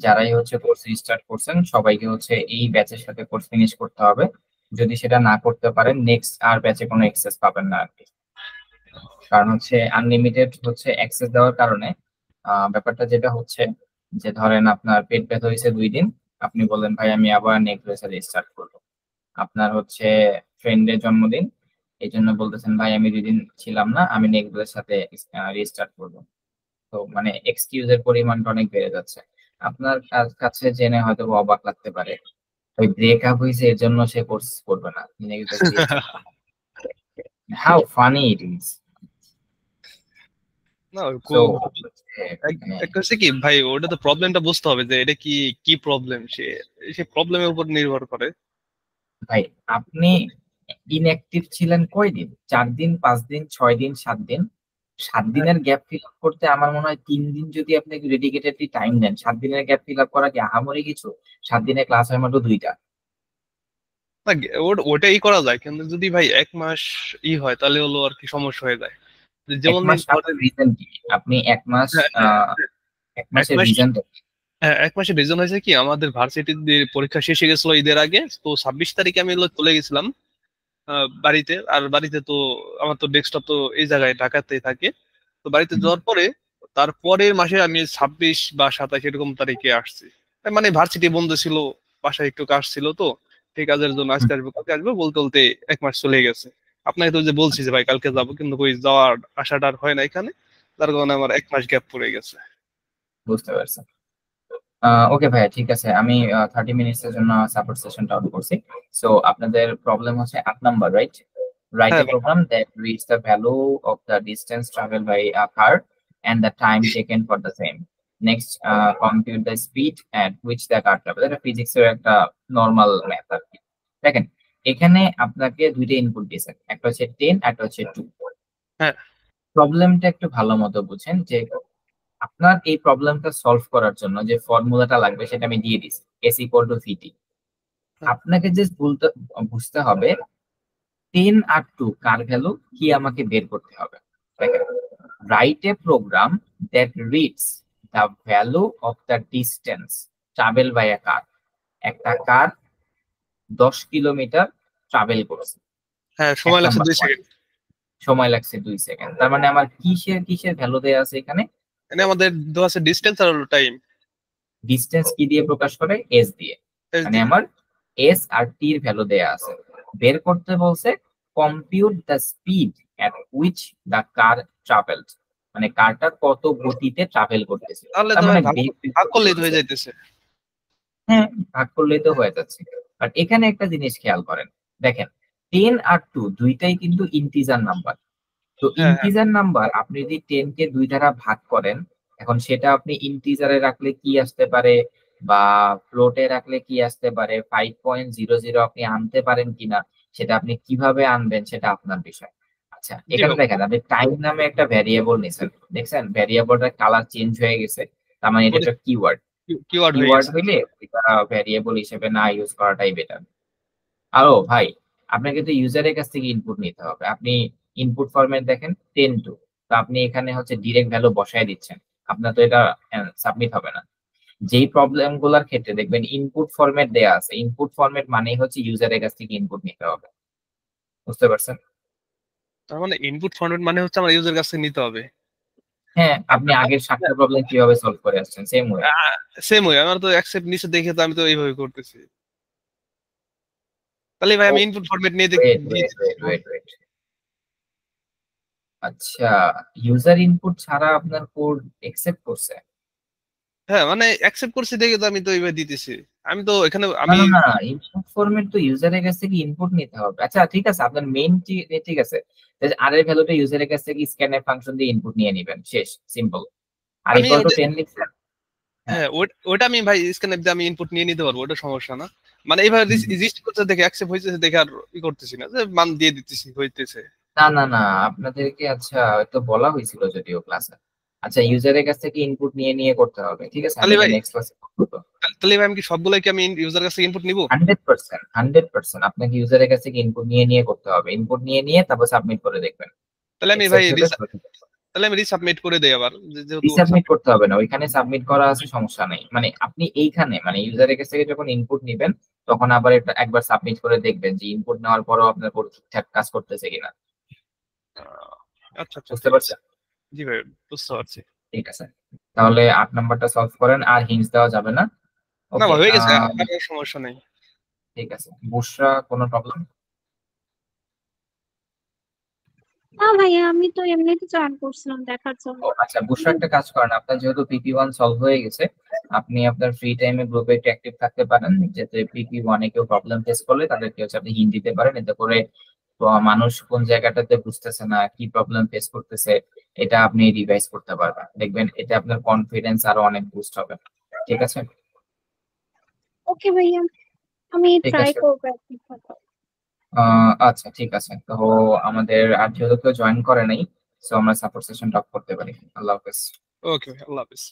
যারাই হচ্ছে course restart করছেন সবাইকে হচ্ছে এই ব্যাচের সাথে কোর্স ফিনিশ করতে হবে। যদি সেটা না করতে পারেন নেক্সট আর ব্যাচে কোনো অ্যাক্সেস পাবেন না আর কি। কারণ হচ্ছে আনলিমিটেড হচ্ছে অ্যাক্সেস দেওয়ার কারণে ব্যাপারটা যেটা হচ্ছে যে ধরেন আপনার পেট ব্যথা হয়েছে 2 দিন, আপনি বললেন ভাই আমি আবার নেক্সট ব্যাচে রিস্টার্ট করবো। আপনার হচ্ছে ফ্রেন্ডের জন্মদিন, এই জন্য বলতেছেন ভাই আমি 2 দিন ছিলাম না, আমি নেক্সট ব্যাচের সাথে রিস্টার্ট করবো। তো মানে এক্সকিউজের পরিমাণটা অনেক বেড়ে যাচ্ছে। আপনার কাছে জেনে হয়তো বা অবাক লাগতে পারে ওই ব্রেকআপ হয়েছে এর জন্য সে কোর্স করবে না, নেক্সট ব্যাচে রিস্টার্ট করবে। How funny it is. না সো একটা হচ্ছে কি ভাই, ওটা তো প্রবলেমটা বুঝতে হবে যে এটা কি কি প্রবলেম, সে সে প্রবলেমের উপর নির্ভর করে। ভাই আপনি ইনঅ্যাক্টিভ ছিলেন কয়দিন? 4 দিন, 5 দিন, 6 দিন, 7 দিন। 7 দিনের গ্যাপ ফিল আপ করতে আমার মনে হয় 3 দিন যদি আপনি ডেডিকেটেডলি টাইম দেন, 7 দিনের গ্যাপ ফিল আপ করা কি আহামরি কিছু? 7 দিনে ক্লাস হয় মাত্র 2টা। না, ওটাই করা যায়, কিন্তু যদি ভাই 1 মাস হয় তাহলে হলো আর কি সমস্যা হয়ে যায়। এক যেমন মাস আপনার রিজন কি? আপনি 1 মাস হ্যাঁ, এক এক মাসের মাস রিজনটা কি? হ্যাঁ, 1 মাসের রিজন হয়েছে কি, আমাদের ভার্সিটির পরীক্ষা শেষ হয়ে গেছিল ঈদের আগে, তো 26 তারিখে আমি হলো চলে গেছিলাম বাড়িতে। আর বাড়িতে তো আমার তো ডেস্কটপ তো এই জায়গায় ঢাকাতেই থাকে। তো বাড়িতে হুম, যাওয়ার পরে তারপরের মাসে আমি 26 বা 27 এরকম তারিখে আসছি। মানে ভার্সিটি বন্ধ ছিল, বাসায় একটু কাজ ছিল, তো ঠিক কাজের জন্য হুম, আজকে আসবো কালকে আসবো বলতে বলতে 1 মাস চলে গেছে। আপনাকে তো যে বলছি যে আচ্ছা, ভাই কালকে যাবো, কিন্তু ওই যাওয়ার আশাটা আর হয় না এখানে, তার কারণে আমার 1 মাস গ্যাপ পড়ে গেছে। বুঝতে পারছি। ওকে ভাইয়া, ঠিক আছে, আমি 30 মিনিটস এর জন্য সাপোর্ট সেশনটা অন করছি। সো আপনাদের প্রবলেম হচ্ছে 8 নাম্বার, রাইট? রাইট হ্যাঁ এ ভাই। Program that reach the value of the distance travel by a car and the time taken for the same. Next, compute the speed at which the car travel. এটা physics এর একটা normal math আর কি। দেখেন, এখানে আপনাকে দুইটা input দিয়েছেন, একটা হচ্ছে 10, একটা হচ্ছে 2। হ্যাঁ। প্রবলেমটা একটু ভালো মতো বুঝেন যে আপনার এই প্রবলেমটা সলভ করার জন্য যে ফর্মুলাটা লাগবে সেটা আমি দিয়ে দিচ্ছি, এস ইকুয়াল টু ভিটি। হ্যাঁ। আপনাকে যে বুঝতে হবে 10 আর 2 কার ভ্যালু কি আমাকে বের করতে হবে। দেখেন, write a program that reads the value of the distance travel by a car. একটা কার 10 কিলোমিটার ট্রাভেল করছে, হ্যাঁ, এক সময় লাগছে নাম্বার 2 সেকেন্ড। পয়েন্ট। সময় লাগছে 2 সেকেন্ড, তার মানে আমার কিসের কিসের ভ্যালু দেওয়া আছে এখানে? মানে আমাদের দেওয়া আছে ডিস্টেন্স আর টাইম। ডিস্টেন্স কি দিয়ে প্রকাশ করে? এস দিয়ে। এস মানে দিয়ে। আমার এস আর টির ভ্যালু দেয়া আছে, বের করতে বলছে compute the speed at which the car travelled, মানে কারটা কত গতিতে ট্রাভেল করতেছে। তাহলে তার তো ভাই মানে ভাগ বেগ ভাগ করতে করলেই তো দিছে। হয়ে যাইতেছে। হ্যাঁ, ভাগ করলেই তো হয়ে যাচ্ছে। বাট এখানে একটা জিনিস খেয়াল করেন, দেখেন 10 আর 2 দুইটাই কিন্তু ইন্টিজার নাম্বার। তো হ্যাঁ, হ্যাঁ। ইন্টিজার নাম্বার আপনি যদি 10 কে 2 দ্বারা ভাগ করেন, এখন সেটা আপনি ইন্টিজারে রাখলে কি আসতে পারে বা ফ্লোটে রাখলে কি আসতে পারে, 5.00 আপনি আনতে পারেন কিনা, সেটা আপনি কিভাবে আনবেন সেটা আপনার বিষয়। আচ্ছা, জি এখানে বাবু। দেখেন আপনি টাইম নামে একটা ভ্যারিয়েবল নিছেন, দেখছেন ভ্যারিয়েবলটার কালার চেঞ্জ হয়ে গেছে, তার মানে এটা একটা কিওয়ার্ড। কিওয়ার্ড হয়ে কিওয়ার্ড গেছে। হইলে এটা ভ্যারিয়েবল হিসেবে না ইউজ করাটাই বেটার। আরো ভাই, আপনাকে তো ইউজারের কাছ থেকে ইনপুট নিতে হবে। আপনি ইনপুট ফরম্যাট দেখেন 10 to, তো আপনি এখানে হচ্ছে ডিরেক্ট ভ্যালু বসায় দিচ্ছেন, আপনার তো এটা সাবমিট হবে না। যেই প্রবলেম গুলার ক্ষেত্রে দেখবেন ইনপুট ফরম্যাট দেয়া আছে, ইনপুট ফরম্যাট মানেই হচ্ছে ইউজারের কাছ থেকে ইনপুট নিতে হবে। বুঝতে পারছেন? তার মানে ইনপুট ফরম্যাট মানে হচ্ছে আমার ইউজার কাছ থেকে নিতে হবে। হ্যাঁ, আপনি আগের 7টা প্রবলেম কিভাবে সলভ করে আসছেন সেম ওয়ে। সেম ওয়ে, আমার তো অ্যাকসেপ্ট নিচে দেখে তো আমি তো এইভাবে করতেছি। তাহলে ভাই আমি ইনপুট ফরম্যাট নিয়ে ওয়েট দিয়ে ওয়েট দিচ্ছি। ওয়েট ওয়েট ওয়েট আচ্ছা, ইউজার ইনপুট ছাড়া আপনার কোড একসেপ্ট করছে? হ্যাঁ, মানে অ্যাকসেপ্ট করছি দেখে তো আমি তো এইভাবে দিতেছি। আমি তো এখানে না আমি না না, ইনপুট ফরম্যাট তো ইউজারের কাছ থেকে ইনপুট নিতে হবে। আচ্ছা ঠিক আছে, আপনার মেইন ঠিক আছে, আর এর ভ্যালুটা ইউজারের কাছ থেকে স্ক্যানএফ ফাংশন দিয়ে ইনপুট নিয়ে নেবেন, শেষ, সিম্পল। আর আমি ইকুয়াল টু ওটা 10 লিখছেন। হ্যাঁ। হ্যাঁ, ওটা আমি ভাই স্ক্যান দিয়ে আমি ইনপুট নিয়ে নিতে পারবো, ওটা সমস্যা না। মানে এইভাবে হুম, হুম। রেজিস্ট করতে দেখে অ্যাকসেপ্ট হয়েছে দেখে আর করতেছি না, যে মান দিয়ে দিতেছি হইতেছে। না না না, আপনাদেরকে আচ্ছা হয়তো বলা হয়েছিল যদিও ক্লাসে। আচ্ছা, ইউজারের কাছ থেকে ইনপুট নিয়ে নিয়ে করতে হবে, ঠিক আছে, আমি তাহলে এটা ভাই নেক্সট ক্লাসে করবো। তাহলে ভাই আমি কি সবগুলাই কি আমি ইউজার কাছে ইনপুট নিব? 100%, 100% আপনাকে ইউজারের কাছ থেকে ইনপুট নিয়ে নিয়ে করতে হবে, ইনপুট নিয়ে নিয়ে তারপর সাবমিট করে দেখবেন। তাহলে আমি ভাই একসেপ্ট হলে প্রসিড। তাহলে আমি রিসাবমিট করে দেই আবার যেহেতু রিসাবমিট করতে হবে না, ওইখানে সাবমিট করা আছে, সমস্যা নেই। মানে আপনি এইখানে মানে ইউজারের কাছ থেকে যখন ইনপুট নেবেন তখন আবার এটা একবার সাবমিট করে দেখবেন যে ইনপুট নেওয়ার পরও আপনার পুরো ঠিকঠাক কাজ করতেছে কিনা। আচ্ছা আচ্ছা, বুঝতে ঠিক আছে। পারছেন? জি ভাই, বুঝতে পারছি। ঠিক আছে, তাহলে 8 নাম্বারটা সলভ করেন, আর হিন্টস দেওয়া যাবে না। না ওকে, ভাই, হয়ে গেছে, আর কোনো সমস্যা নেই। ঠিক আছে। বুশরা, কোনো প্রবলেম? না ভাইয়া, আমি তো এমনিতে জয়েন করছিলাম দেখার জন্য। ও আচ্ছা, বুশরা একটা কাজ করেন, আপনার যেহেতু PP1 সলভ হয়ে গেছে, আপনি আপনার ফ্রি টাইমে গ্রুপে একটু অ্যাক্টিভ থাকতে পারেন, যাতে PP1 এ কেউ প্রবলেম ফেস করলে তাদেরকে হচ্ছে আপনি হিন্ট দিতে পারেন। এতে করে তো মানুষ কোন জায়গাটাতে বুঝতেছে না, কি প্রবলেম ফেস করতেছে, এটা আপনি রিভাইজ করতে পারবেন। দেখবেন এতে আপনার কনফিডেন্স আরো অনেক বুস্ট হবে। ঠিক আছে? ওকে ভাইয়া, আমি ঠিক ট্রাই আছে। করবো একদিন হয়তো। আচ্ছা, ঠিক আছে। তো আমাদের আর যেহেতু কেউ জয়েন করে নাই, সো আমরা সাপোর্ট সেশন টপ করতে পারি। আল্লাহ হাফেজ। ওকে ভাই, আল্লাহ হাফেজ।